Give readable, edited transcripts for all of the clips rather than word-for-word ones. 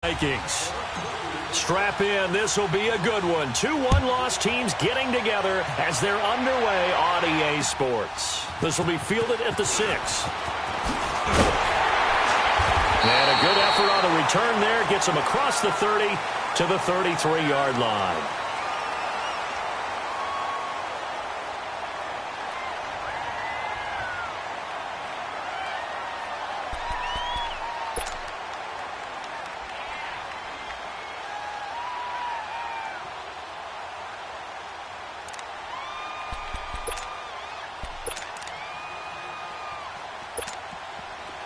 Vikings. Strap in. This will be a good one. 2-1 loss teams getting together as they're underway on EA Sports. This will be fielded at the 6. And a good effort on the return there. Gets him across the 30 to the 33-yard line.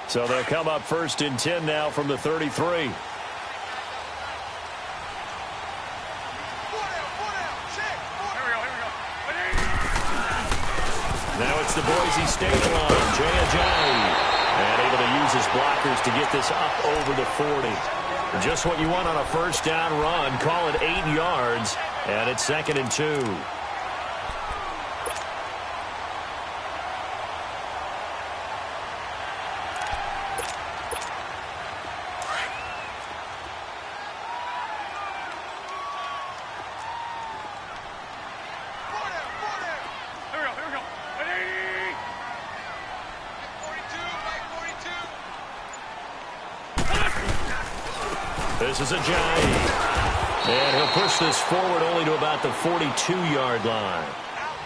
So they'll come up 1st and 10 now from the 33. Now it's the Boise State line. Jay Ajayi. And able to use his blockers to get this up over the 40. Just what you want on a first down run. Call it 8 yards. And it's 2nd and 2. This is Ajayi. And he'll push this forward only to about the 42-yard line.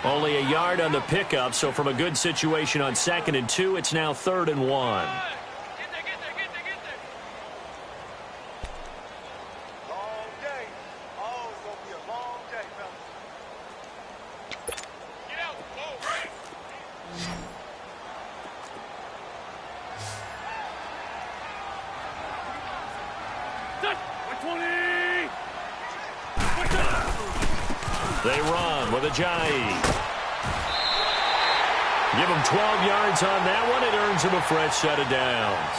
Only a yard on the pickup, so from a good situation on 2nd and 2, it's now 3rd and 1. They run with Ajayi. Give him 12 yards on that one. It earns him a fresh set of downs.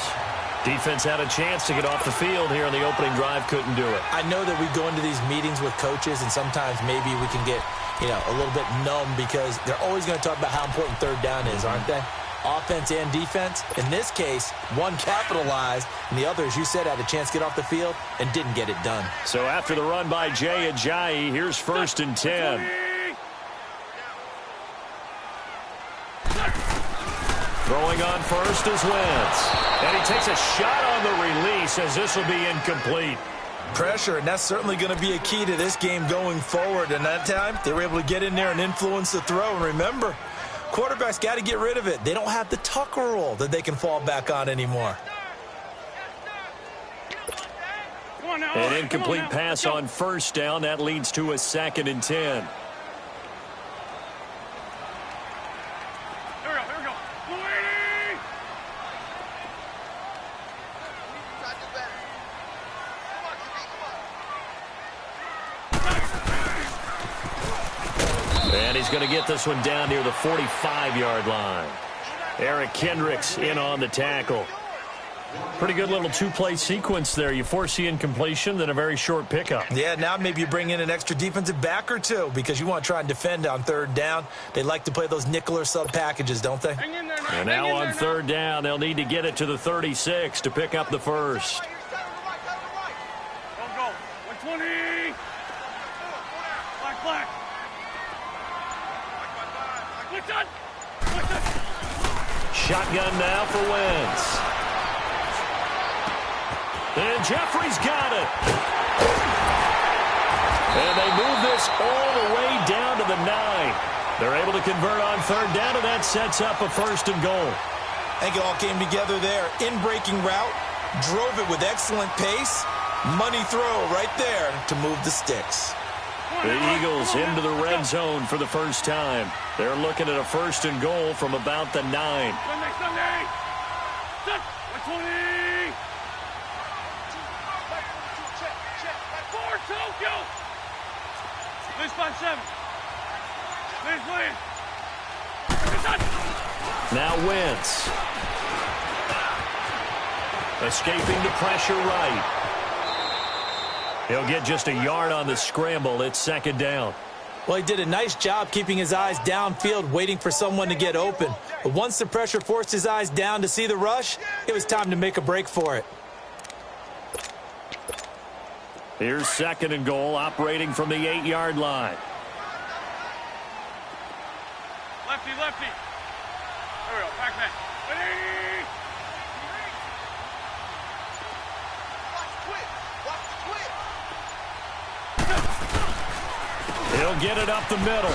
Defense had a chance to get off the field here on the opening drive. Couldn't do it. I know that we go into these meetings with coaches, and sometimes maybe we can get, a little bit numb because they're always going to talk about how important 3rd down is, aren't they? Offense and defense. In this case, one capitalized, and the other, as you said, had a chance to get off the field and didn't get it done. So after the run by Jay Ajayi, here's 1st and 10. Throwing on first is Wentz. And he takes a shot on the release as this will be incomplete. Pressure, and that's certainly going to be a key to this game going forward. And that time, they were able to get in there and influence the throw. And remember, quarterbacks got to get rid of it. They don't have the Tucker rule that they can fall back on anymore. An incomplete pass on first down. That leads to a 2nd and 10. And he's going to get this one down near the 45-yard line. Eric Kendricks in on the tackle. Pretty good little two-play sequence there. You force the incompletion, then a very short pickup. Yeah, now maybe you bring in an extra defensive back or two because you want to try and defend on 3rd down. They like to play those nickel or sub packages, don't they? And now on 3rd down, they'll need to get it to the 36 to pick up the first. Go. 120. Black. Shotgun now for Wentz. And Jeffrey's got it. And they move this all the way down to the 9. They're able to convert on 3rd down, and that sets up a 1st and goal. I think it all came together there. In-breaking route, drove it with excellent pace. Money throw right there to move the sticks. The Eagles into the red zone for the first time. They're looking at a 1st and goal from about the 9. Sunday. 120. Check. 4, go. Please find 7. Please win. Now Wentz. Escaping the pressure right. He'll get just a yard on the scramble. It's 2nd down. Well, he did a nice job keeping his eyes downfield, waiting for someone to get open. But once the pressure forced his eyes down to see the rush, it was time to make a break for it. Here's 2nd and goal, operating from the 8-yard line. Lefty, lefty. There we go, back man. Ready? He'll get it up the middle.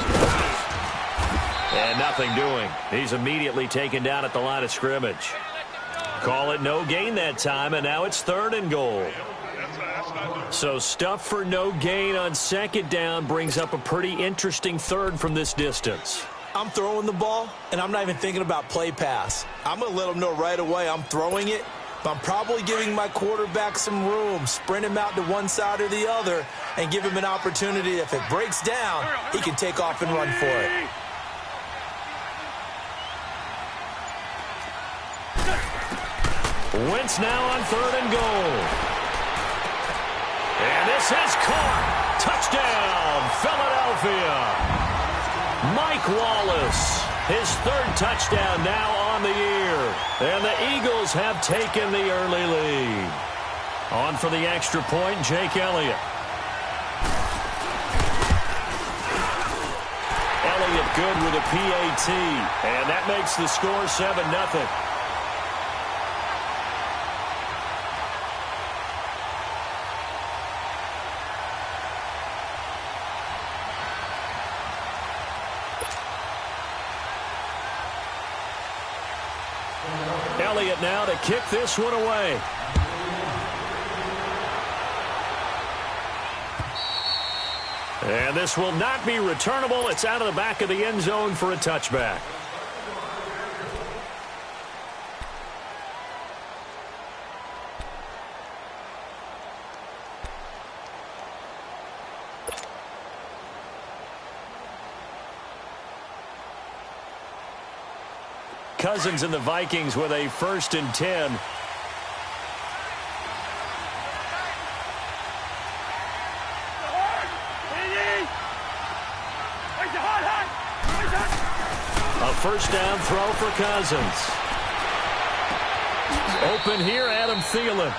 And nothing doing. He's immediately taken down at the line of scrimmage. Call it no gain that time, and now it's 3rd and goal. So stuff for no gain on 2nd down brings up a pretty interesting 3rd from this distance. I'm throwing the ball, and I'm not even thinking about play pass. I'm going to let them know right away I'm throwing it, but I'm probably giving my quarterback some room, sprint him out to one side or the other, and give him an opportunity. If it breaks down, he can take off and run for it. Wentz now on 3rd and goal. And this is caught. Touchdown, Philadelphia. Mike Wallace, his 3rd touchdown now on the year. And the Eagles have taken the early lead. On for the extra point, Jake Elliott. Elliott good with a PAT. And that makes the score 7-0. Elliott now to kick this one away. And this will not be returnable. It's out of the back of the end zone for a touchback. Cousins and the Vikings with a 1st and 10. A 1st down throw for Cousins. Open here, Adam Thielen.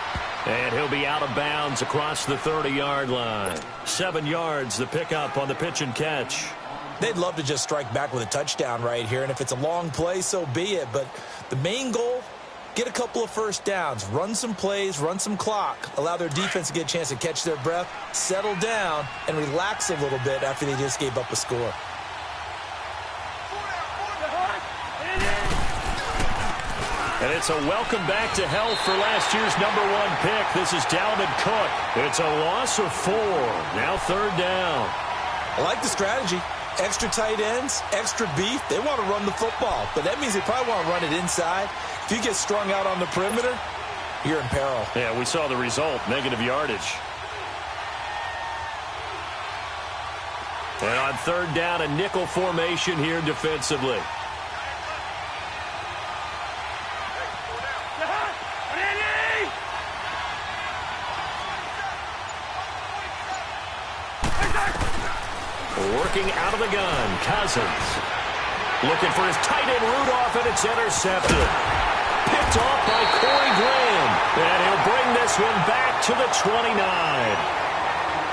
And he'll be out of bounds across the 30-yard line. 7 yards, the pickup on the pitch and catch. They'd love to just strike back with a touchdown right here, and if it's a long play, so be it. But the main goal, get a couple of 1st downs, run some plays, run some clock, allow their defense to get a chance to catch their breath, settle down, and relax a little bit after they just gave up a score. And it's a welcome back to health for last year's #1 pick. This is Dalvin Cook. It's a loss of 4. Now 3rd down. I like the strategy. Extra tight ends, extra beef. They want to run the football, but that means they probably want to run it inside. If you get strung out on the perimeter, you're in peril. Yeah, we saw the result, negative yardage. And on 3rd down, a nickel formation here defensively. Working out of the gun, Cousins. Looking for his tight end Rudolph, and it's intercepted. Picked off by Corey Graham. And he'll bring this one back to the 29.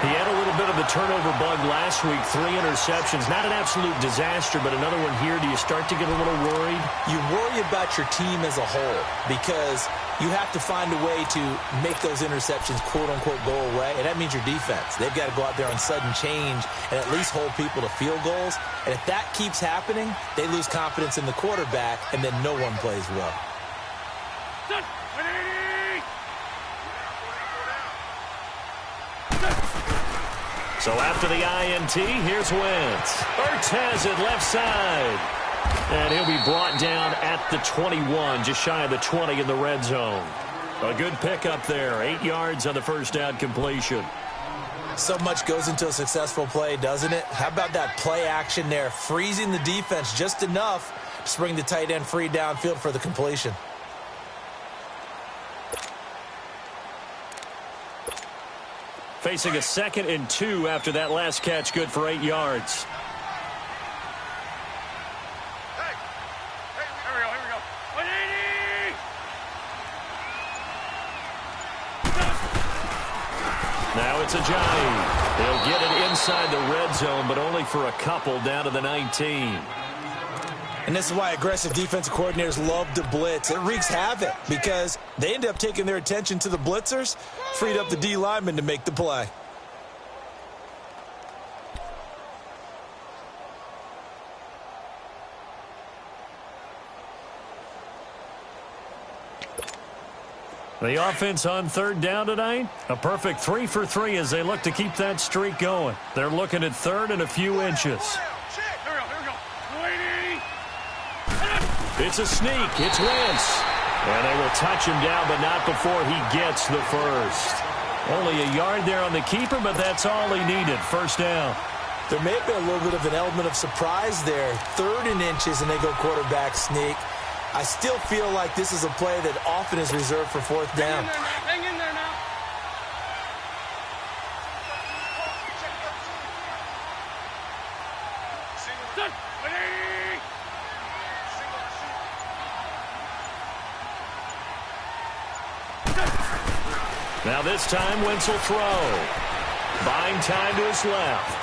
He had a little bit of a turnover bug last week, 3 interceptions. Not an absolute disaster, but another one here. Do you start to get a little worried? You worry about your team as a whole because you have to find a way to make those interceptions, quote-unquote, go away, and that means your defense. They've got to go out there on sudden change and at least hold people to field goals. And if that keeps happening, they lose confidence in the quarterback, and then no one plays well. So after the INT, here's Wentz. Ertz has it left side. And he'll be brought down at the 21, just shy of the 20 in the red zone. A good pickup there, 8 yards on the 1st down completion. So much goes into a successful play, doesn't it? How about that play action there, freezing the defense just enough to bring the tight end free downfield for the completion. Facing a 2nd and 2 after that last catch, good for 8 yards. Now it's Ajayi. He'll get it inside the red zone, but only for a couple down to the 19. And this is why aggressive defensive coordinators love to blitz. It wreaks havoc because they end up taking their attention to the blitzers, freed up the D lineman to make the play. The offense on third down tonight, a perfect 3 for 3 as they look to keep that streak going. They're looking at third and a few inches. It's a sneak. It's Wentz. And they will touch him down, but not before he gets the first. Only a yard there on the keeper, but that's all he needed. First down. There may have been a little bit of an element of surprise there. Third and inches, and they go quarterback sneak. I still feel like this is a play that often is reserved for fourth down. Hang in there now. Now this time, Wentz will throw. Buying time to his left.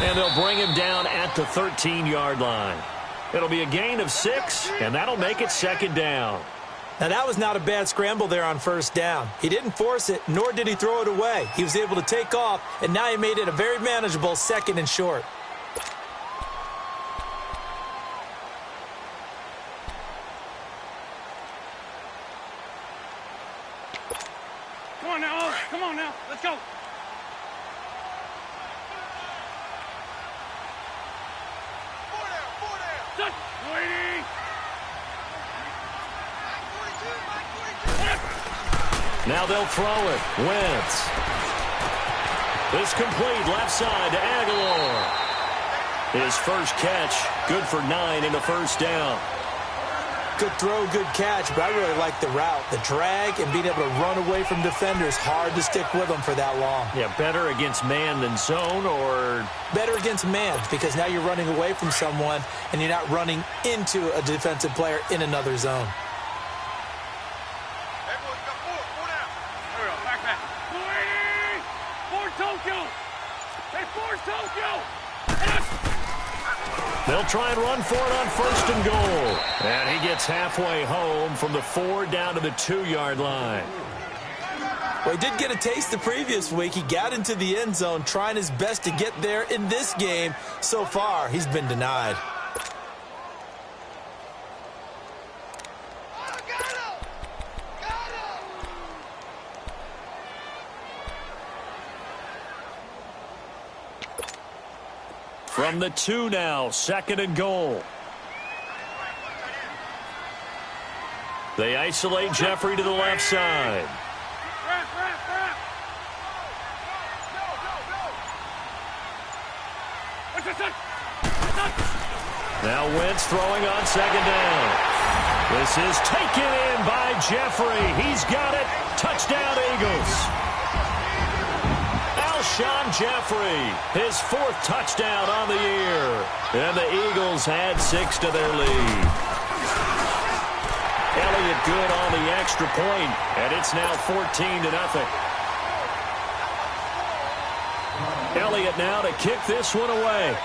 And they'll bring him down at the 13-yard line. It'll be a gain of 6, and that'll make it second down. Now, that was not a bad scramble there on first down. He didn't force it, nor did he throw it away. He was able to take off, and now he made it a very manageable second and short. Come on now. Come on now. Let's go. Waiting. Now they'll throw it. Wentz. It's complete left side to Aguilar. His first catch, good for 9 in the first down. Good throw, good catch, but I really like the route. The drag and being able to run away from defenders, hard to stick with them for that long. Yeah, better against man than zone, or? Better against man, because now you're running away from someone and you're not running into a defensive player in another zone. They'll try and run for it on first and goal. And he gets halfway home from the 4 down to the 2-yard line. Well, he did get a taste the previous week. He got into the end zone trying his best to get there in this game. So far, he's been denied. From the 2 now, second and goal. They isolate Jeffrey to the left side. Now Wentz throwing on second down. This is taken in by Jeffrey. He's got it. Touchdown, Eagles. Alshon Jeffrey, his 4th touchdown on the year. And the Eagles add 6 to their lead. Elliott good on the extra point, and it's now 14-0. Elliott now to kick this one away.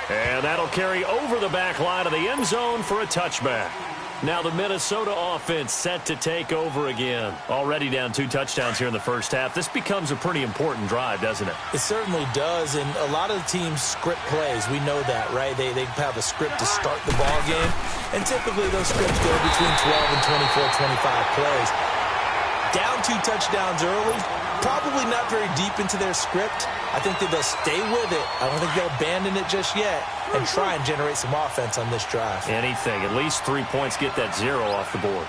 And that'll carry over the back line of the end zone for a touchback. Now the Minnesota offense set to take over again. Already down 2 touchdowns here in the first half. This becomes a pretty important drive, doesn't it? It certainly does, and a lot of the teams script plays. We know that, right? They have a script to start the ball game, and typically those scripts go between 12 and 24, 25 plays. Down 2 touchdowns early, probably not very deep into their script. I think that they'll stay with it. I don't think they'll abandon it just yet and try and generate some offense on this drive. Anything. At least 3 points get that 0 off the board.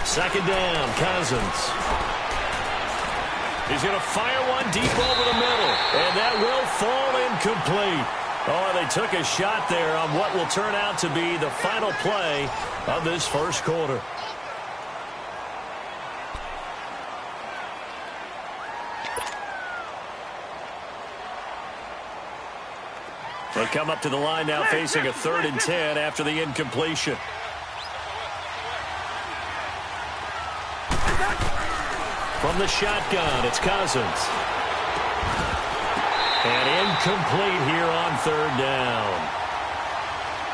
Second down, Cousins. He's going to fire one deep over the middle, and that will fall incomplete. Oh, they took a shot there on what will turn out to be the final play of this first quarter. They come up to the line now facing a 3rd and 10 after the incompletion. From the shotgun, it's Cousins. And incomplete here on third down.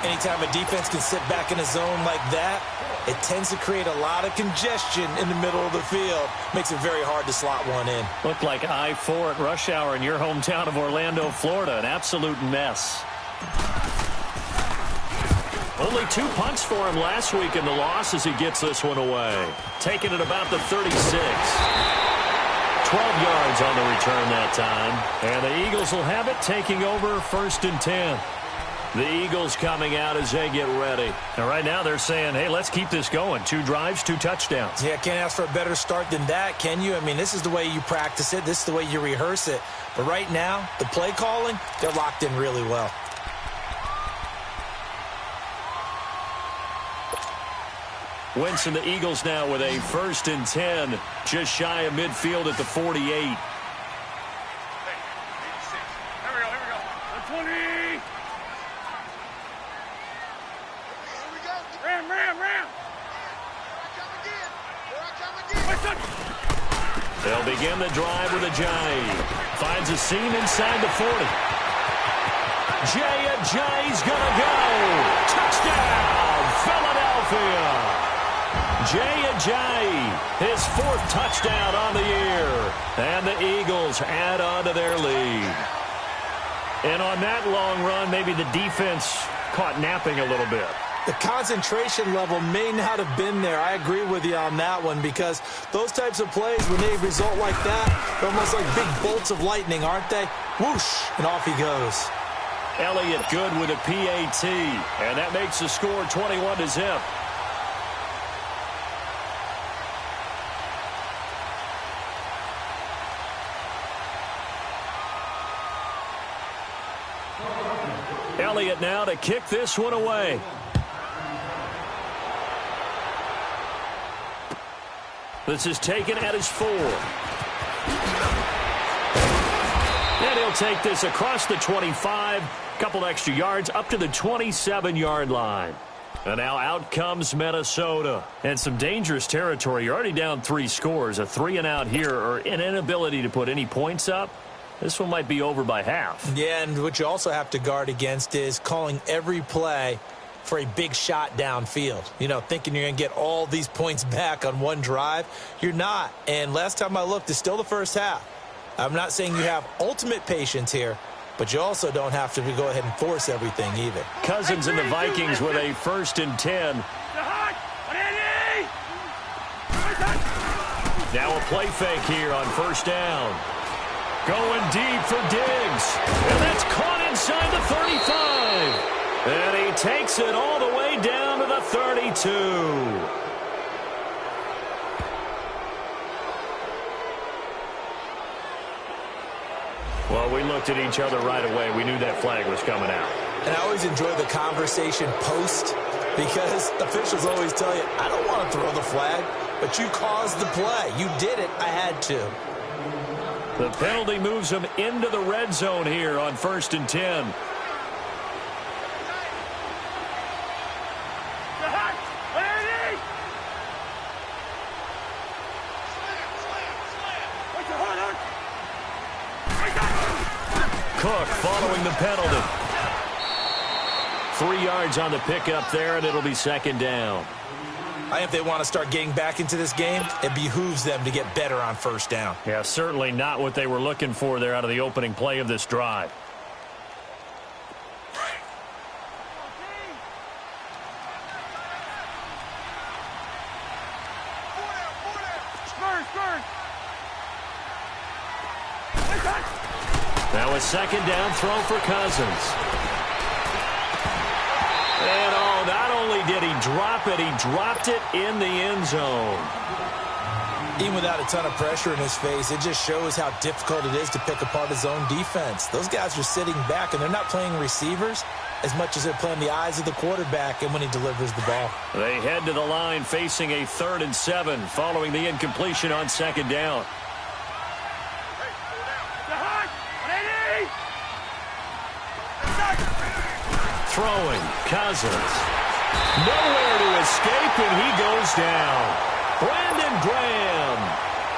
Anytime a defense can sit back in a zone like that, it tends to create a lot of congestion in the middle of the field. Makes it very hard to slot one in. Looked like I-4 at rush hour in your hometown of Orlando, Florida. An absolute mess. Only 2 punts for him last week in the loss as he gets this one away. Taking it about the 36. 12 yards on the return that time. And the Eagles will have it, taking over 1st and 10. The Eagles coming out as they get ready. And right now they're saying, hey, let's keep this going. 2 drives, 2 touchdowns. Yeah, can't ask for a better start than that, can you? I mean, this is the way you practice it. This is the way you rehearse it. But right now, the play calling, they're locked in really well. Wentz and the Eagles now with a 1st and 10, just shy of midfield at the 48. Here we go. 120. Ram. They'll begin the drive with a Ajayi. Finds a seam inside the 40. Ajayi's gonna go. Touchdown, Philadelphia. Ajayi, his 4th touchdown on the year. And the Eagles add on to their lead. And on that long run, maybe the defense caught napping a little bit. The concentration level may not have been there. I agree with you on that one, because those types of plays, when they result like that, they're almost like big bolts of lightning, aren't they? Whoosh, and off he goes. Elliott good with a PAT, and that makes the score 21-0. Elliott now to kick this one away. This is taken at his 4. And he'll take this across the 25. Couple extra yards up to the 27-yard line. And now out comes Minnesota. And some dangerous territory. You're already down 3 scores. A 3-and-out here, or an inability to put any points up. This one might be over by half. Yeah, and what you also have to guard against is calling every play for a big shot downfield. You know, thinking you're going to get all these points back on one drive. You're not. And last time I looked, it's still the first half. I'm not saying you have ultimate patience here, but you also don't have to go ahead and force everything either. Cousins and the Vikings with a 1st and 10. Now a play fake here on 1st down. Going deep for Diggs. And that's caught inside the 35. And he takes it all the way down to the 32. Well, we looked at each other right away. We knew that flag was coming out. And I always enjoy the conversation post, because officials always tell you, I don't want to throw the flag, but you caused the play. You did it. I had to. The penalty moves him into the red zone here on 1st and 10. Cook following the penalty. 3 yards on the pickup there, and it'll be 2nd down. I think if they want to start getting back into this game, it behooves them to get better on 1st down. Yeah, certainly not what they were looking for there out of the opening play of this drive. Now a 2nd down throw for Cousins. And not only did he drop it, he dropped it in the end zone. Even without a ton of pressure in his face, it just shows how difficult it is to pick apart his own defense. Those guys are sitting back, and they're not playing receivers as much as they're playing the eyes of the quarterback and when he delivers the ball. They head to the line facing a 3rd and 7 following the incompletion on 2nd down. Throwing, Cousins. Nowhere to escape, and he goes down. Brandon Graham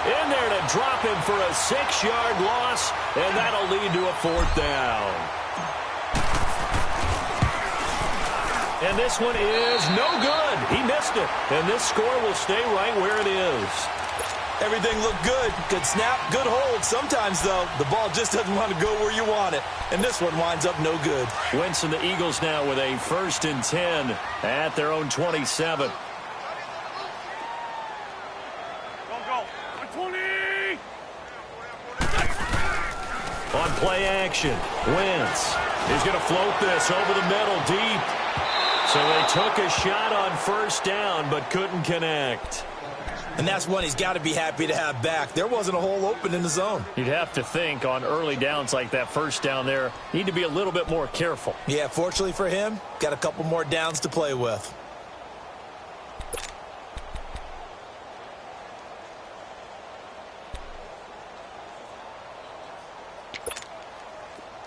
in there to drop him for a 6-yard loss, and that'll lead to a 4th down. And this one is no good. He missed it, and this score will stay right where it is. Everything looked good. Good snap, good hold. Sometimes, though, the ball just doesn't want to go where you want it. And this one winds up no good. Wentz and the Eagles now with a 1st and 10 at their own 27. Go. 120. On play action, Wentz is going to float this over the middle deep. So they took a shot on 1st down but couldn't connect. And that's one he's got to be happy to have back. There wasn't a hole open in the zone. You'd have to think on early downs like that 1st down there, need to be a little bit more careful. Yeah, fortunately for him, got a couple more downs to play with.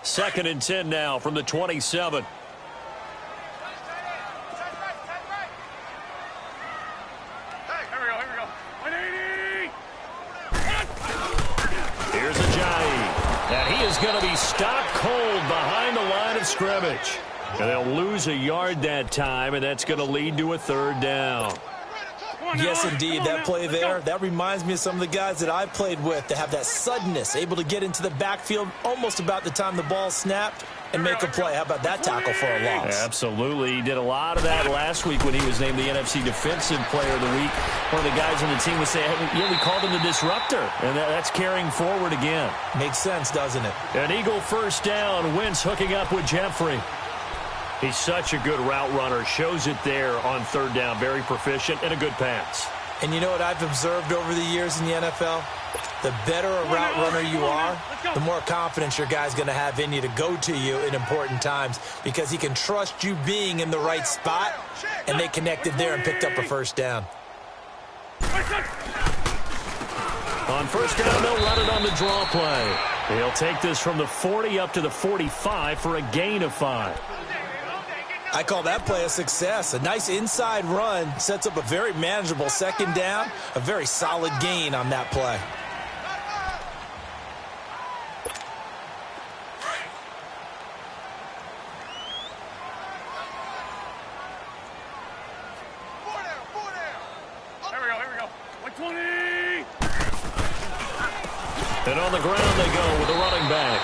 Second and 10 now from the 27. Here's Ajayi. And he is going to be stopped cold behind the line of scrimmage. And they'll lose a yard that time, and that's going to lead to a 3rd down. Yes, indeed. That play there, that reminds me of some of the guys that I've played with to have that suddenness, able to get into the backfield almost about the time the ball snapped and make a play. How about that tackle for a loss? Absolutely. He did a lot of that last week when he was named the NFC Defensive Player of the Week. One of the guys on the team would say, yeah, we called him the disruptor. And that's carrying forward again. Makes sense, doesn't it? An Eagle 1st down. Wentz hooking up with Jeffrey. He's such a good route runner. Shows it there on 3rd down. Very proficient and a good pass. And you know what I've observed over the years in the NFL? The better a route runner you are, the more confidence your guy's going to have in you to go to you in important times because he can trust you being in the right spot, and they connected there and picked up a 1st down. On 1st down, they'll run it on the draw play. He'll take this from the 40 up to the 45 for a gain of 5. I call that play a success. A nice inside run sets up a very manageable 2nd down, a very solid gain on that play. Here we go. 120. And on the ground they go with the running back.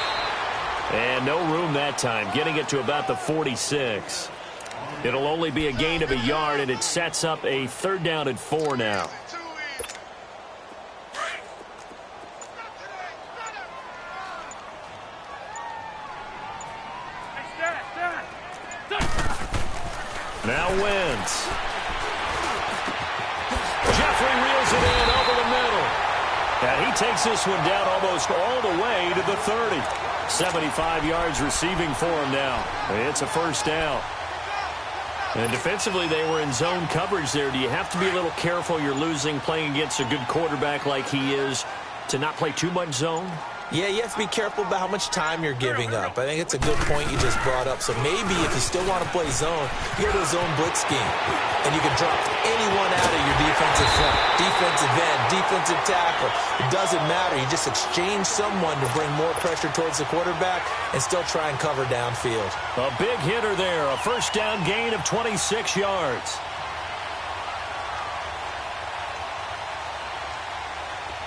And no room that time, getting it to about the 46. It'll only be a gain of a yard, and it sets up a 3rd down and 4 now. Now Wentz. Jeffrey reels it in over the middle. And he takes this one down almost all the way to the 30. 75 yards receiving for him now. It's a 1st down. And defensively, they were in zone coverage there. Do you have to be a little careful? You're losing, playing against a good quarterback like he is, to not play too much zone? Yeah, you have to be careful about how much time you're giving up. I think it's a good point you just brought up. So maybe if you still want to play zone, you go to a zone blitz scheme. And you can drop anyone out of your defensive front, defensive end, defensive tackle. It doesn't matter. You just exchange someone to bring more pressure towards the quarterback and still try and cover downfield. A big hitter there. A 1st down gain of 26 yards.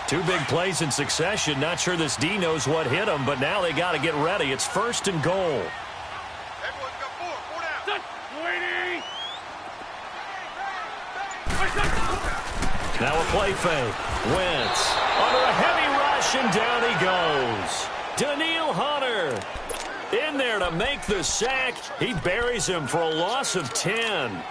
Two big plays in succession. Not sure this D knows what hit him, but now they got to get ready. It's 1st and goal. Everyone's got four down. Waiting. Now a play fake. Wentz under a heavy rush, and down he goes. Daniil Hunter in there to make the sack. He buries him for a loss of 10.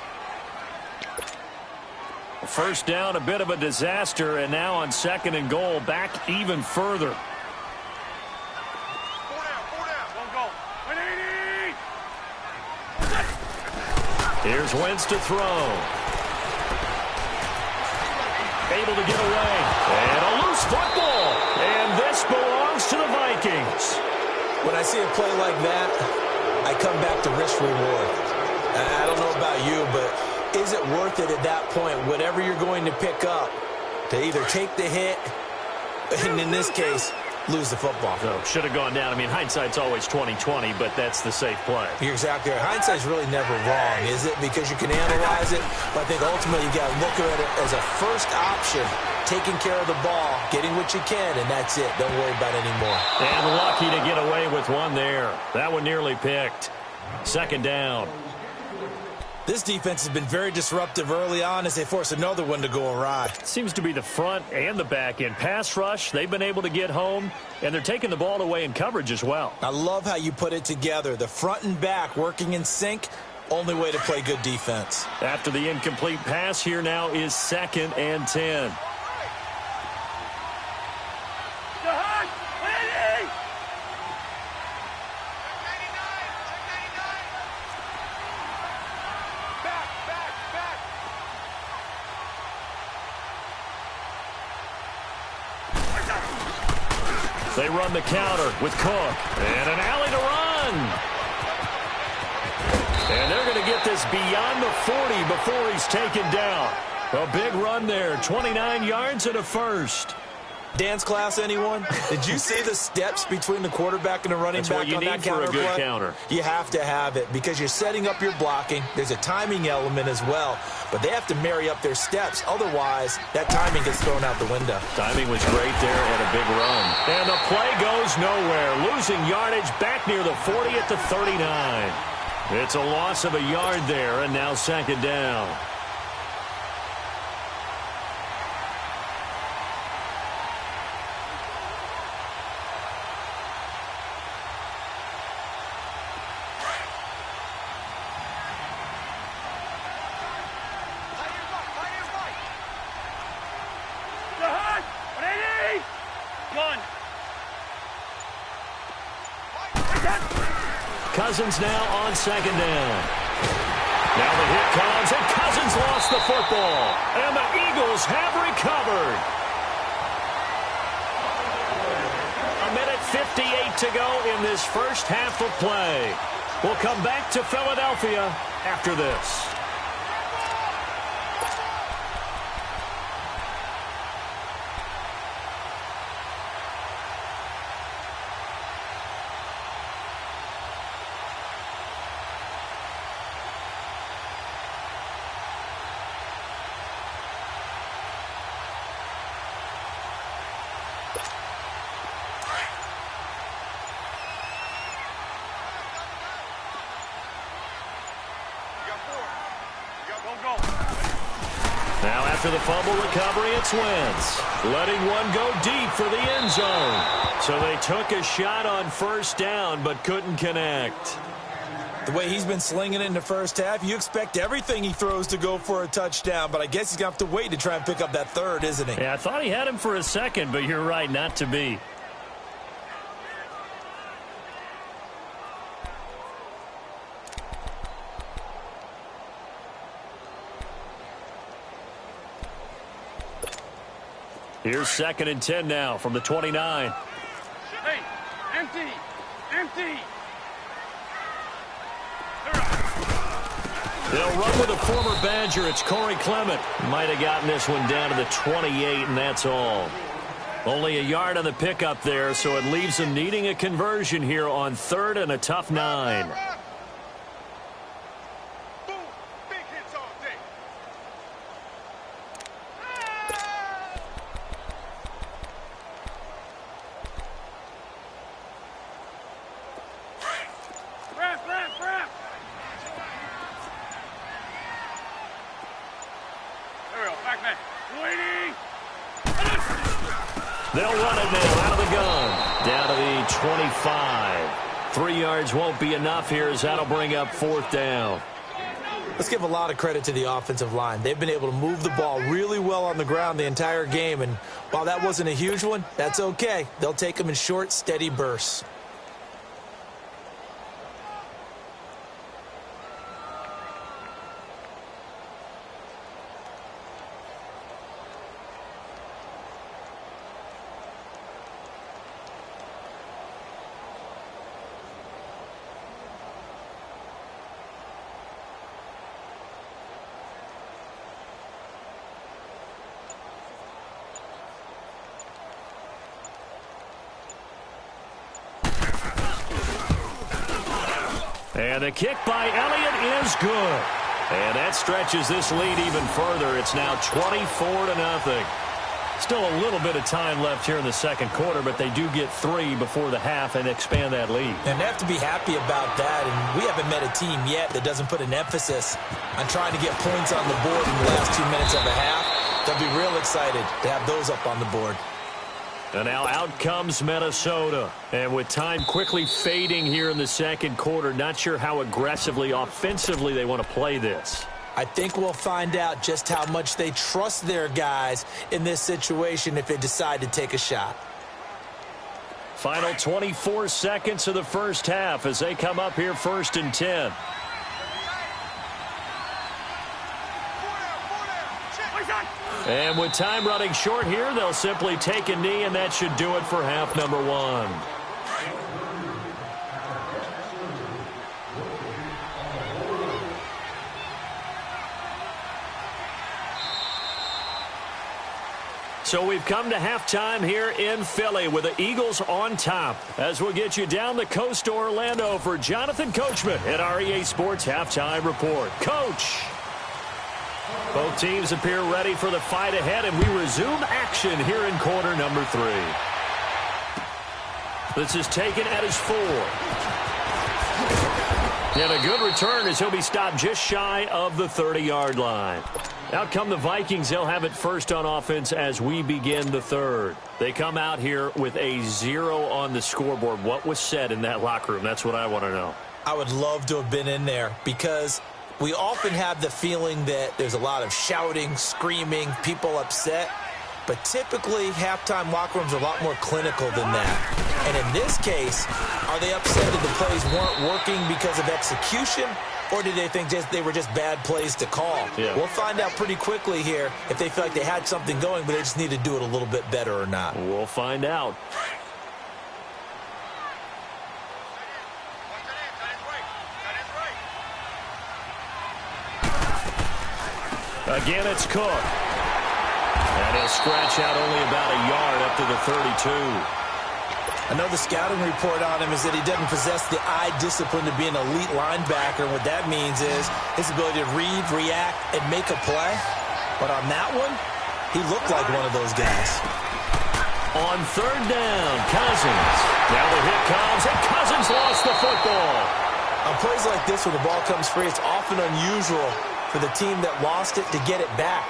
1st down, a bit of a disaster, and now on 2nd and goal, back even further. Four down. Don't go. 180. Here's Wentz to throw. Able to get away. And a loose football. And this belongs to the Vikings. When I see a play like that, I come back to risk reward. I don't know about you, but Is it worth it at that point, whatever you're going to pick up, to either take the hit, and in this case, lose the football? No, should have gone down. I mean, hindsight's always 20/20, but that's the safe play. You're exactly right. Hindsight's really never wrong, is it? Because you can analyze it, but I think ultimately you got to look at it as a first option, taking care of the ball, getting what you can, and that's it. Don't worry about it anymore. And lucky to get away with one there. That one nearly picked. Second down. This defense has been very disruptive early on as they force another one to go awry. Seems to be the front and the back end. Pass rush, they've been able to get home, and they're taking the ball away in coverage as well. I love how you put it together. The front and back working in sync, only way to play good defense. After the incomplete pass, here now is 2nd and 10. They run the counter with Cook. And an alley to run. And they're going to get this beyond the 40 before he's taken down. A big run there. 29 yards and a first. Dance class, anyone? Did you see the steps between the quarterback and the running back on that counter for a good counter. You have to have it because you're setting up your blocking. There's a timing element as well, but they have to marry up their steps. Otherwise, that timing gets thrown out the window. Timing was great there and a big run. And the play goes nowhere. Losing yardage back near the 40 at the 39. It's a loss of a yard there, and now 2nd down. Cousins now on 2nd down. Now the hit comes, and Cousins lost the football. And the Eagles have recovered. 1:58 to go in this first half of play. We'll come back to Philadelphia after this. Now after the fumble recovery, it's Wentz. Letting one go deep for the end zone. So they took a shot on 1st down, but couldn't connect. The way he's been slinging it in the first half, you expect everything he throws to go for a touchdown, but I guess he's going to have to wait to try and pick up that 3rd, isn't he? Yeah, I thought he had him for a second, but you're right, not to be. Here's 2nd and 10 now from the 29. Hey, empty, empty. They'll run with a former Badger. It's Corey Clement. Might have gotten this one down to the 28, and that's all. Only a yard on the pickup there, so it leaves them needing a conversion here on 3rd and a tough 9. They'll run it now out of the gun. Down to the 25. 3 yards won't be enough here as that'll bring up 4th down. Let's give a lot of credit to the offensive line. They've been able to move the ball really well on the ground the entire game, and while that wasn't a huge one, that's okay. They'll take them in short, steady bursts. And the kick by Elliott is good. And that stretches this lead even further. It's now 24-0. Still a little bit of time left here in the second quarter, but they do get 3 before the half and expand that lead. And they have to be happy about that. And we haven't met a team yet that doesn't put an emphasis on trying to get points on the board in the last 2 minutes of the half. They'll be real excited to have those up on the board. And now out comes Minnesota. And with time quickly fading here in the second quarter, not sure how aggressively, offensively they want to play this. I think we'll find out just how much they trust their guys in this situation if they decide to take a shot. Final 24 seconds of the first half as they come up here 1st and 10. And with time running short here, they'll simply take a knee, and that should do it for half number 1. So we've come to halftime here in Philly with the Eagles on top. As we'll get you down the coast to Orlando for Jonathan Coachman at our EA Sports Halftime Report. Coach! Both teams appear ready for the fight ahead, and we resume action here in quarter number 3. This is taken at his 4. And a good return as he'll be stopped just shy of the 30-yard line. Out come the Vikings. They'll have it first on offense as we begin the third. They come out here with a 0 on the scoreboard. What was said in that locker room? That's what I want to know. I would love to have been in there because we often have the feeling that there's a lot of shouting, screaming, people upset. But typically, halftime locker rooms are a lot more clinical than that. And in this case, are they upset that the plays weren't working because of execution? Or did they think they were just bad plays to call? Yeah. We'll find out pretty quickly here if they feel like they had something going, but they just need to do it a little bit better or not. We'll find out. Again, it's Cook. And he'll scratch out only about a yard up to the 32. I know the scouting report on him is that he doesn't possess the eye discipline to be an elite linebacker. And what that means is his ability to read, react, and make a play. But on that one, he looked like one of those guys. On 3rd down, Cousins. Now the hit comes, and Cousins lost the football. On plays like this where the ball comes free, it's often unusual for the team that lost it to get it back.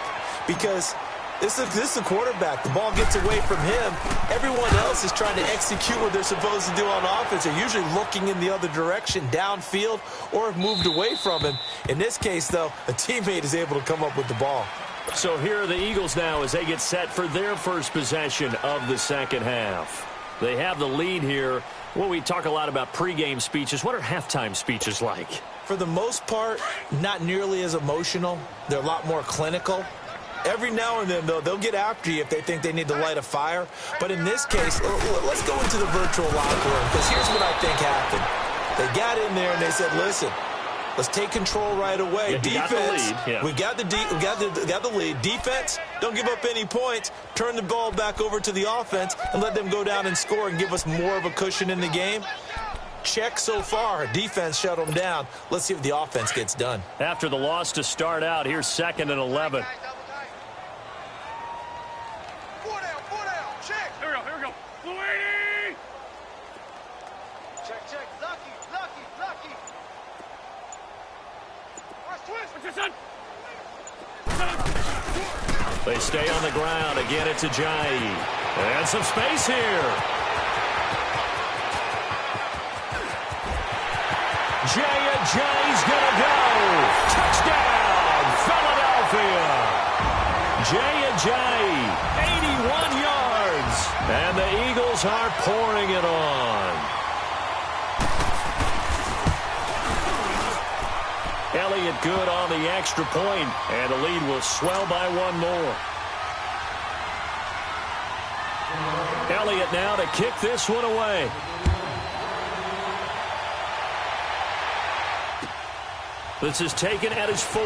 Because this is the quarterback. The ball gets away from him. Everyone else is trying to execute what they're supposed to do on offense. They're usually looking in the other direction, downfield, or have moved away from him. In this case, though, a teammate is able to come up with the ball. So here are the Eagles now as they get set for their first possession of the second half. They have the lead here. Well, we talk a lot about pregame speeches. What are halftime speeches like? For the most part, not nearly as emotional. They're a lot more clinical. Every now and then, though, they'll get after you if they think they need to light a fire. But in this case, let's go into the virtual locker room, because here's what I think happened. They got in there and they said, listen, let's take control right away. Defense, we got the lead. Defense, don't give up any points. Turn the ball back over to the offense and let them go down and score and give us more of a cushion in the game. Check so far. Defense shut them down. Let's see if the offense gets done. After the loss to start out, here's 2nd and 11. They stay on the ground. Again, it's Ajayi. And some space here. Ajayi's going to go. Touchdown, Philadelphia. Ajayi, 81 yards. And the Eagles are pouring it on. Elliott good on the extra point, and the lead will swell by one more. Elliott now to kick this one away. This is taken at his 4.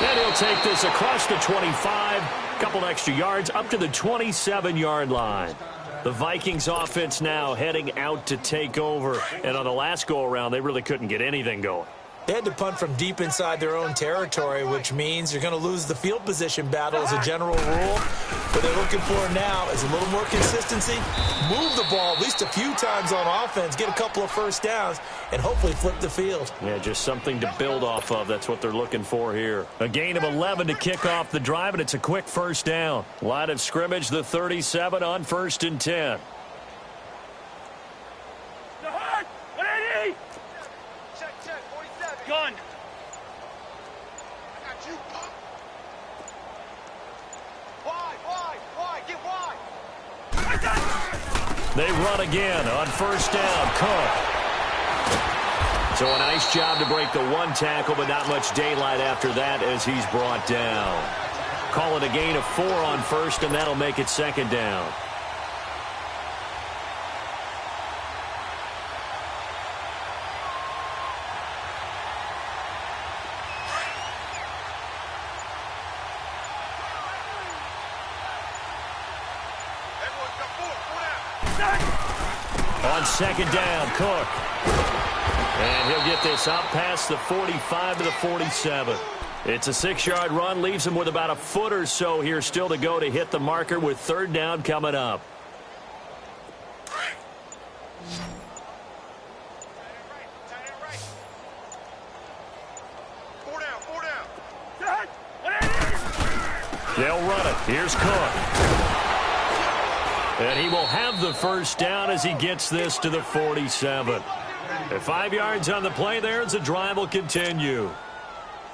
And he'll take this across the 25, couple extra yards, up to the 27-yard line. The Vikings offense now heading out to take over. And on the last go-around, they really couldn't get anything going. They had to punt from deep inside their own territory, which means you're going to lose the field position battle as a general rule. What they're looking for now is a little more consistency, move the ball at least a few times on offense, get a couple of first downs, and hopefully flip the field. Yeah, just something to build off of. That's what they're looking for here. A gain of 11 to kick off the drive, and it's a quick first down. Line of scrimmage, the 37 on 1st and 10. Gun. I got you, punk. Wide, get wide. They run again on 1st down. Cook. So a nice job to break the one tackle, but not much daylight after that as he's brought down. Call it a gain of 4 on 1st, and that'll make it 2nd down. On 2nd down, Cook. And he'll get this up past the 45 to the 47. It's a 6-yard run, leaves him with about a foot or so here still to go to hit the marker with 3rd down coming up. Four down. They'll run it. Here's Cook. And he will have the 1st down as he gets this to the 47. At 5 yards on the play there as the drive will continue.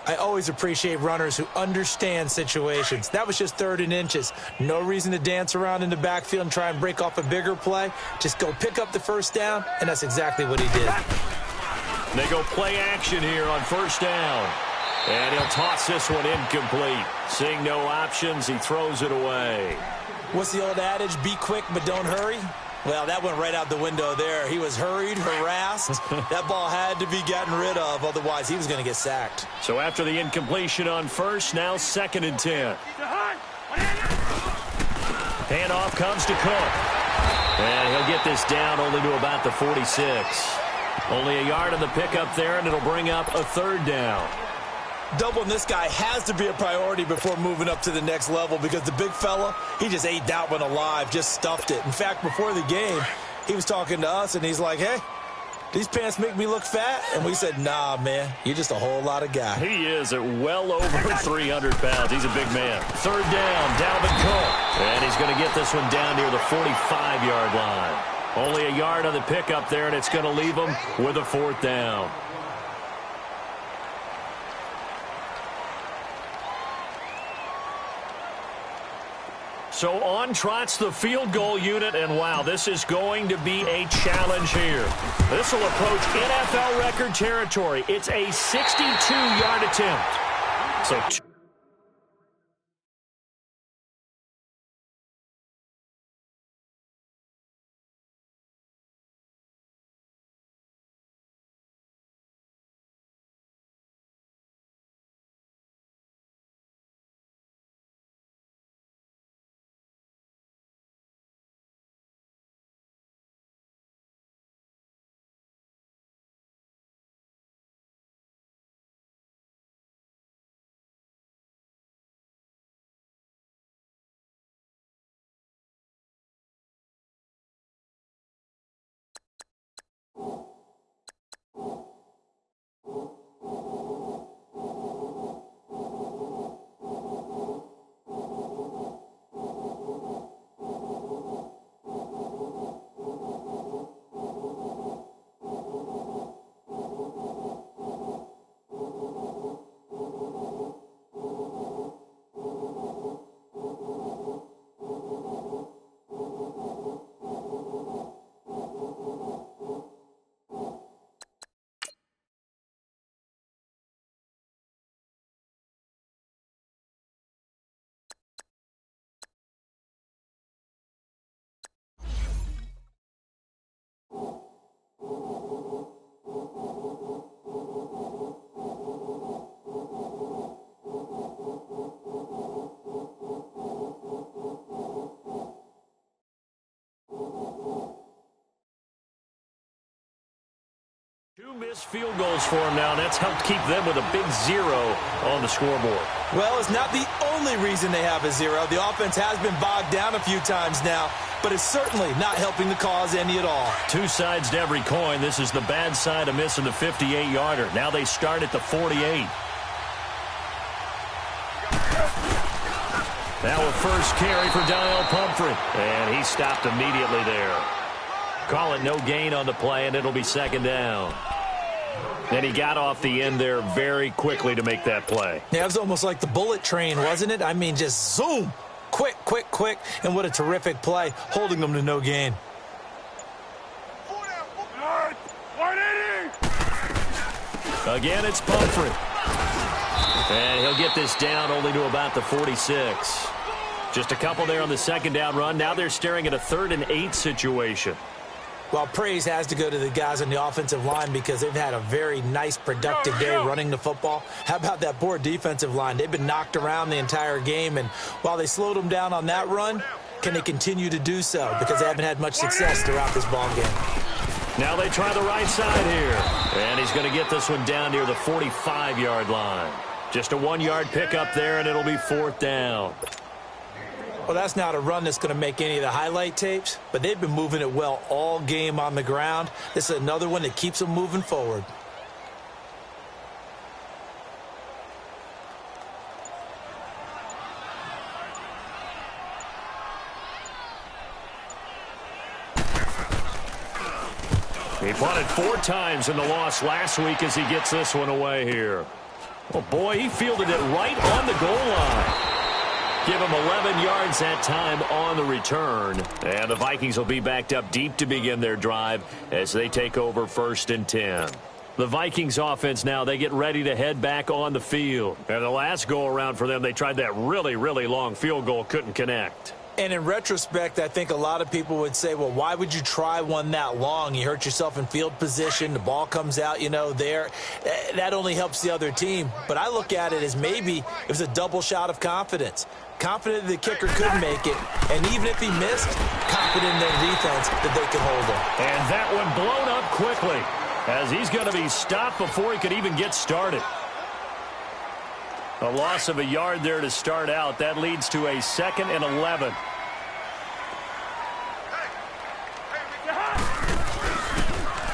I always appreciate runners who understand situations. That was just 3rd and inches. No reason to dance around in the backfield and try and break off a bigger play. Just go pick up the 1st down, and that's exactly what he did. They go play action here on 1st down. And he'll toss this one incomplete. Seeing no options, he throws it away. What's the old adage? Be quick, but don't hurry. Well, that went right out the window there. He was hurried, harassed. That ball had to be gotten rid of, otherwise he was going to get sacked. So after the incompletion on 1st, now 2nd and 10. Handoff comes to Cook. And he'll get this down only to about the 46. Only a yard on the pickup there, and it'll bring up a 3rd down. Doubling this guy has to be a priority before moving up to the next level because the big fella, he just ate that one alive, just stuffed it. In fact, before the game, he was talking to us, and he's like, hey, these pants make me look fat? And we said, nah, man, you're just a whole lot of guy. He is at well over 300 pounds. He's a big man. 3rd down, Dalvin Cook. And he's going to get this one down near the 45-yard line. Only a yard on the pickup there, and it's going to leave him with a 4th down. So on trots the field goal unit, and wow, this is going to be a challenge here. This will approach NFL record territory. It's a 62-yard attempt. So missed field goals for him now, and that's helped keep them with a big 0 on the scoreboard. Well, it's not the only reason they have a 0. The offense has been bogged down a few times now, but it's certainly not helping the cause any at all. Two sides to every coin. This is the bad side of missing the 58-yarder. Now they start at the 48. Now a first carry for Daniel Pumphrey, and he stopped immediately there. Call it no gain on the play, and it'll be second down. And he got off the end there very quickly to make that play. Yeah, it was almost like the bullet train, wasn't it? I mean, just zoom. Quick, quick, quick. And what a terrific play, holding them to no gain. 180. Again, it's Pumphrey. And he'll get this down only to about the 46. Just a couple there on the second down run. Now they're staring at a 3rd and 8 situation. Well, praise has to go to the guys on the offensive line because they've had a very nice, productive day running the football. How about that poor defensive line? They've been knocked around the entire game, and while they slowed them down on that run, can they continue to do so? Because they haven't had much success throughout this ball game. Now they try the right side here. And he's going to get this one down near the 45-yard line. Just a 1-yard pickup there, and it'll be 4th down. Well, that's not a run that's going to make any of the highlight tapes, but they've been moving it well all game on the ground. This is another one that keeps them moving forward. He punted 4 times in the loss last week as he gets this one away here. Oh, boy, he fielded it right on the goal line. Give him 11 yards that time on the return. And the Vikings will be backed up deep to begin their drive as they take over 1st and 10. The Vikings offense now, they get ready to head back on the field. And the last go-around for them, they tried that really, really long field goal, couldn't connect. And in retrospect, I think a lot of people would say, well, why would you try one that long? You hurt yourself in field position. The ball comes out, there. That only helps the other team. But I look at it as maybe it was a double shot of confidence. Confident the kicker could make it. And even if he missed, confident in their defense that they could hold him. And that one blown up quickly as he's going to be stopped before he could even get started. A loss of a yard there to start out. That leads to a 2nd and 11.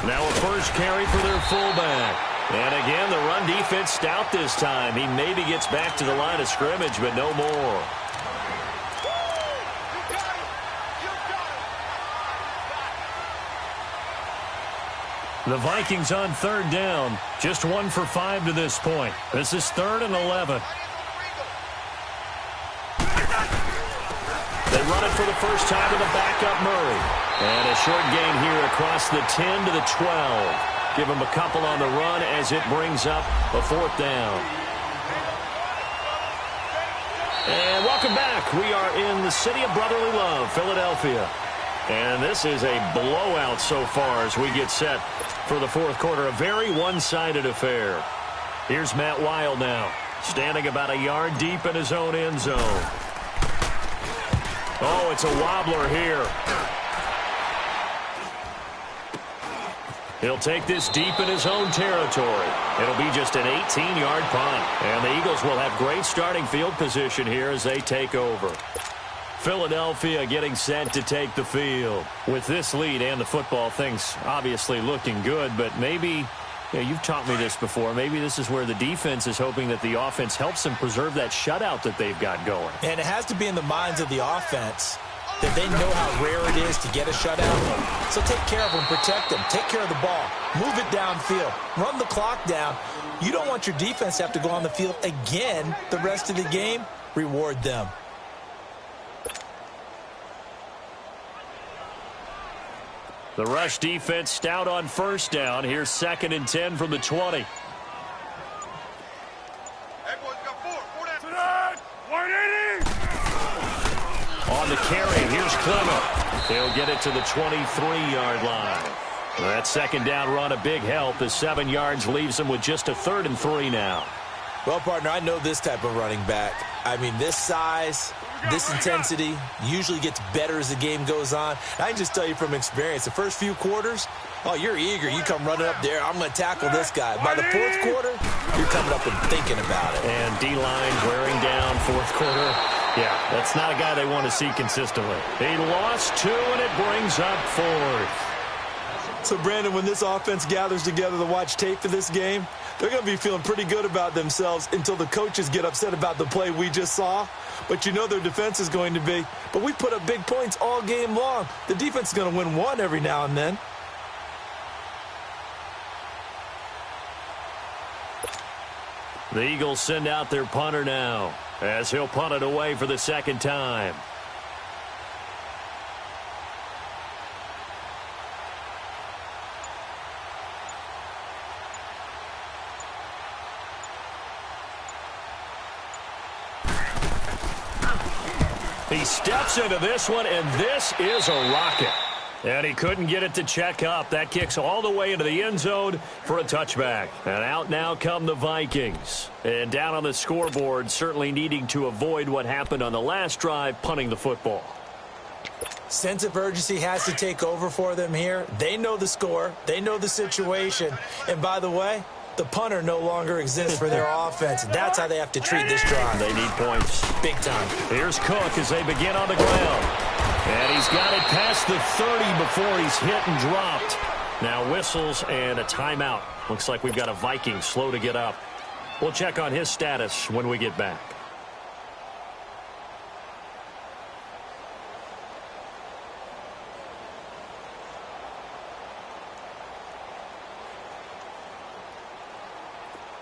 Now a first carry for their fullback. And again, the run defense stout this time. He maybe gets back to the line of scrimmage, but no more. The Vikings on 3rd down. Just 1 for 5 to this point. This is 3rd and 11. They run it for the first time to the backup Murray. And a short gain here across the 10 to the 12. Give him a couple on the run as it brings up a 4th down. And welcome back. We are in the city of brotherly love, Philadelphia. And this is a blowout so far as we get set for the 4th quarter. A very one-sided affair. Here's Matt Wild now, standing about a yard deep in his own end zone. Oh, it's a wobbler here. He'll take this deep in his own territory. It'll be just an 18-yard punt. And the Eagles will have great starting field position here as they take over. Philadelphia getting set to take the field. With this lead and the football, things obviously looking good, but maybe, you've taught me this before, maybe this is where the defense is hoping that the offense helps them preserve that shutout that they've got going. And it has to be in the minds of the offense that they know how rare it is to get a shutout. So take care of them, protect them, take care of the ball, move it downfield, run the clock down. You don't want your defense to have to go on the field again the rest of the game. Reward them. The rush defense stout on 1st down. Here's 2nd and 10 from the 20. Everyone's got 4 Tonight, 180. On the carry, here's Clement. He'll get it to the 23-yard line. That 2nd down run, a big help. The 7 yards leaves him with just a 3rd and 3 now. Well, partner, I know this type of running back. I mean, this size, this intensity usually gets better as the game goes on. I can just tell you from experience, the first few quarters, oh, you're eager. You come running up there, I'm going to tackle this guy. By the fourth quarter, you're coming up and thinking about it. And D-line wearing down fourth quarter. Yeah, that's not a guy they want to see consistently. He lost 2, and it brings up 4th. So, Brandon, when this offense gathers together to watch tape for this game, they're going to be feeling pretty good about themselves until the coaches get upset about the play we just saw. But you know their defense is going to be. But we put up big points all game long. The defense is going to win one every now and then. The Eagles send out their punter now as he'll punt it away for the second time. He steps into this one, and this is a rocket. And he couldn't get it to check up. That kicks all the way into the end zone for a touchback. And out now come the Vikings. And down on the scoreboard, certainly needing to avoid what happened on the last drive, punting the football. Sense of urgency has to take over for them here. They know the score. They know the situation. And by the way, the punter no longer exists for their offense. That's how they have to treat this drive. They need points. Big time. Here's Cook as they begin on the ground. And he's got it past the 30 before he's hit and dropped. Now whistles and a timeout. Looks like we've got a Viking slow to get up. We'll check on his status when we get back.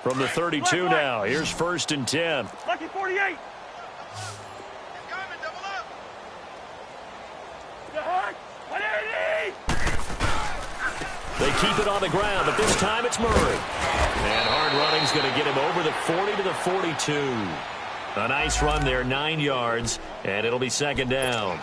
From the 32 now, here's 1st and 10. Lucky 48. They keep it on the ground, but this time it's Murray. And hard running's going to get him over the 40 to the 42. A nice run there, 9 yards, and it'll be second down.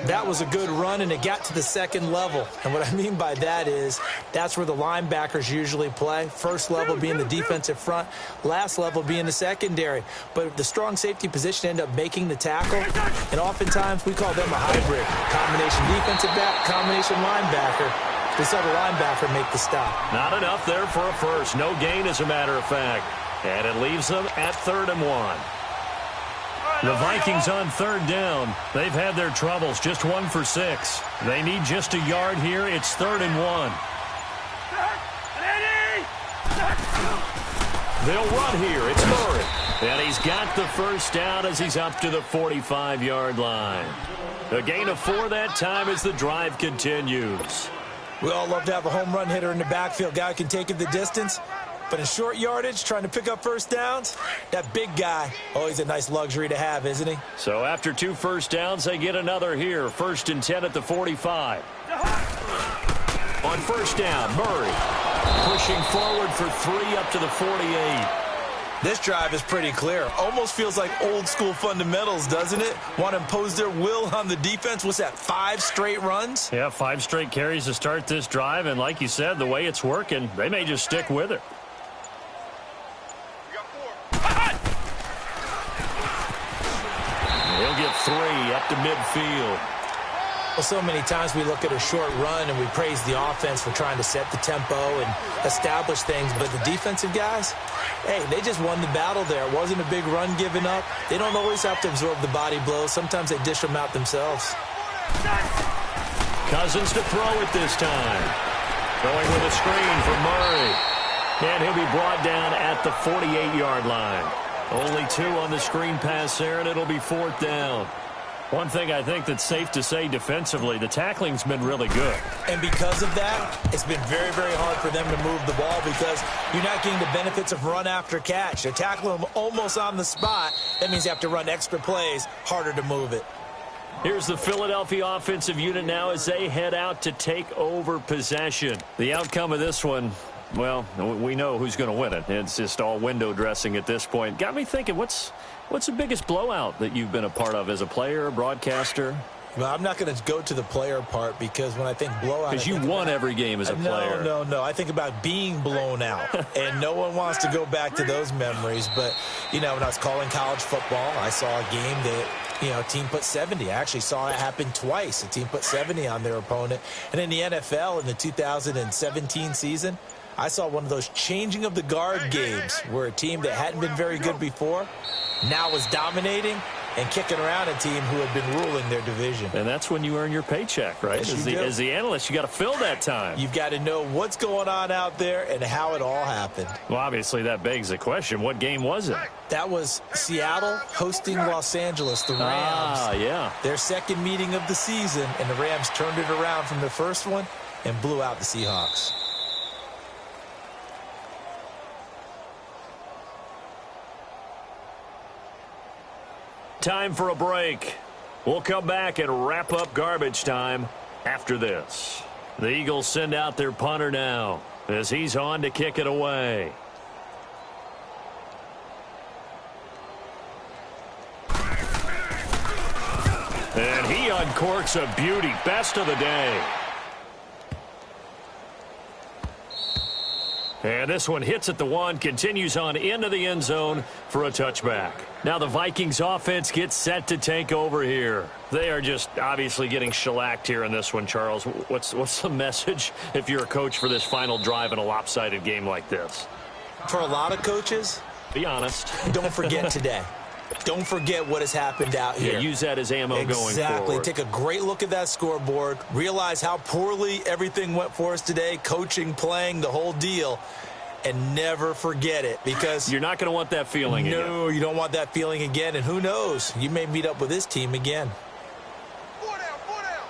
That was a good run, and it got to the second level. And what I mean by that is that's where the linebackers usually play. First level being the defensive front, last level being the secondary. But the strong safety position ended up making the tackle, and oftentimes we call them a hybrid. Combination defensive back, combination linebacker. They saw the linebacker make the stop. Not enough there for a first. No gain, as a matter of fact. And it leaves them at 3rd and 1. The Vikings on 3rd down. They've had their troubles, just 1 for 6. They need just a yard here. It's 3rd and 1. They'll run here. It's Murray. And he's got the first down as he's up to the 45-yard line. A gain of 4 that time as the drive continues. We all love to have a home run hitter in the backfield. Guy who can take it the distance. But in short yardage, trying to pick up first downs, that big guy, always a nice luxury to have, isn't he? So after 2 first downs, they get another here. 1st and 10 at the 45. On first down, Murray pushing forward for 3 up to the 48. This drive is pretty clear. Almost feels like old school fundamentals, doesn't it? Want to impose their will on the defense. What's that, 5 straight runs? Yeah, 5 straight carries to start this drive. And like you said, the way it's working, they may just stick with it. He'll get 3 up to midfield. Well, so many times we look at a short run and we praise the offense for trying to set the tempo and establish things, but the defensive guys, hey, they just won the battle there. It wasn't a big run given up. They don't always have to absorb the body blows. Sometimes they dish them out themselves. Cousins to throw it this time. Going with a screen for Murray. And he'll be brought down at the 48-yard line. Only 2 on the screen pass there, and it'll be 4th down. One thing I think that's safe to say defensively, the tackling's been really good. And because of that, it's been very, very hard for them to move the ball because you're not getting the benefits of run after catch. They're tackling them almost on the spot. That means you have to run extra plays, harder to move it. Here's the Philadelphia offensive unit now as they head out to take over possession. The outcome of this one, well, we know who's going to win it. It's just all window dressing at this point. Got me thinking, what's the biggest blowout that you've been a part of as a player, broadcaster? Well, I'm not going to go to the player part because when I think blowout... Because you won every game as a player. No. I think about being blown out, and no one wants to go back to those memories. But, when I was calling college football, I saw a game that, a team put 70. I actually saw it happen twice. A team put 70 on their opponent. And in the NFL, in the 2017 season, I saw one of those changing of the guard games where a team that hadn't been very good before now was dominating and kicking around a team who had been ruling their division. And that's when you earn your paycheck, right? Yes, as the analyst, you got to fill that time. You've got to know what's going on out there and how it all happened. Well, obviously, that begs the question, what game was it? That was Seattle hosting Los Angeles, the Rams. Yeah. Their second meeting of the season, and the Rams turned it around from the first one and blew out the Seahawks. Time for a break. We'll come back and wrap up garbage time after this. The Eagles send out their punter now as he's on to kick it away. And he uncorks a beauty. Best of the day. And this one hits at the one, continues on into the end zone for a touchback. Now the Vikings offense gets set to take over here. They are just obviously getting shellacked here in this one, Charles. What's the message if you're a coach for this final drive in a lopsided game like this? For a lot of coaches, be honest. Don't forget today. Don't forget what has happened out here. Yeah, use that as ammo going forward. Exactly. Take a great look at that scoreboard. Realize how poorly everything went for us today. Coaching, playing, the whole deal. And never forget it because... You're not going to want that feeling again. No, you don't want that feeling again. And who knows? You may meet up with this team again. Four down,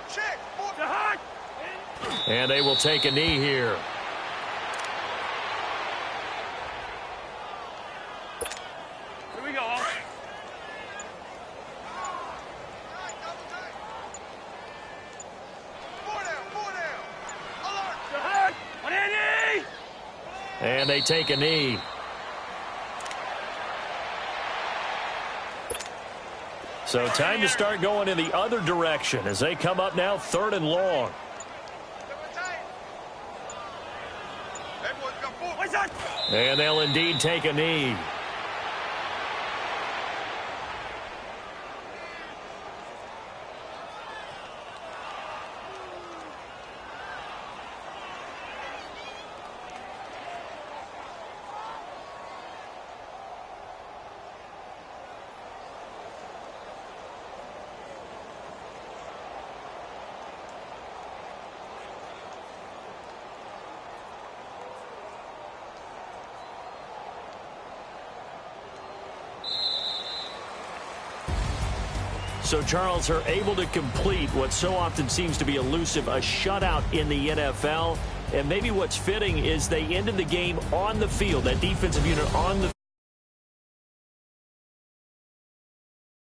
check. And they will take a knee here. Here we go. And they take a knee. So time to start going in the other direction as they come up now 3rd and long. And they'll indeed take a knee. So Charles are able to complete what so often seems to be elusive, a shutout in the NFL. And maybe what's fitting is they ended the game on the field, that defensive unit on the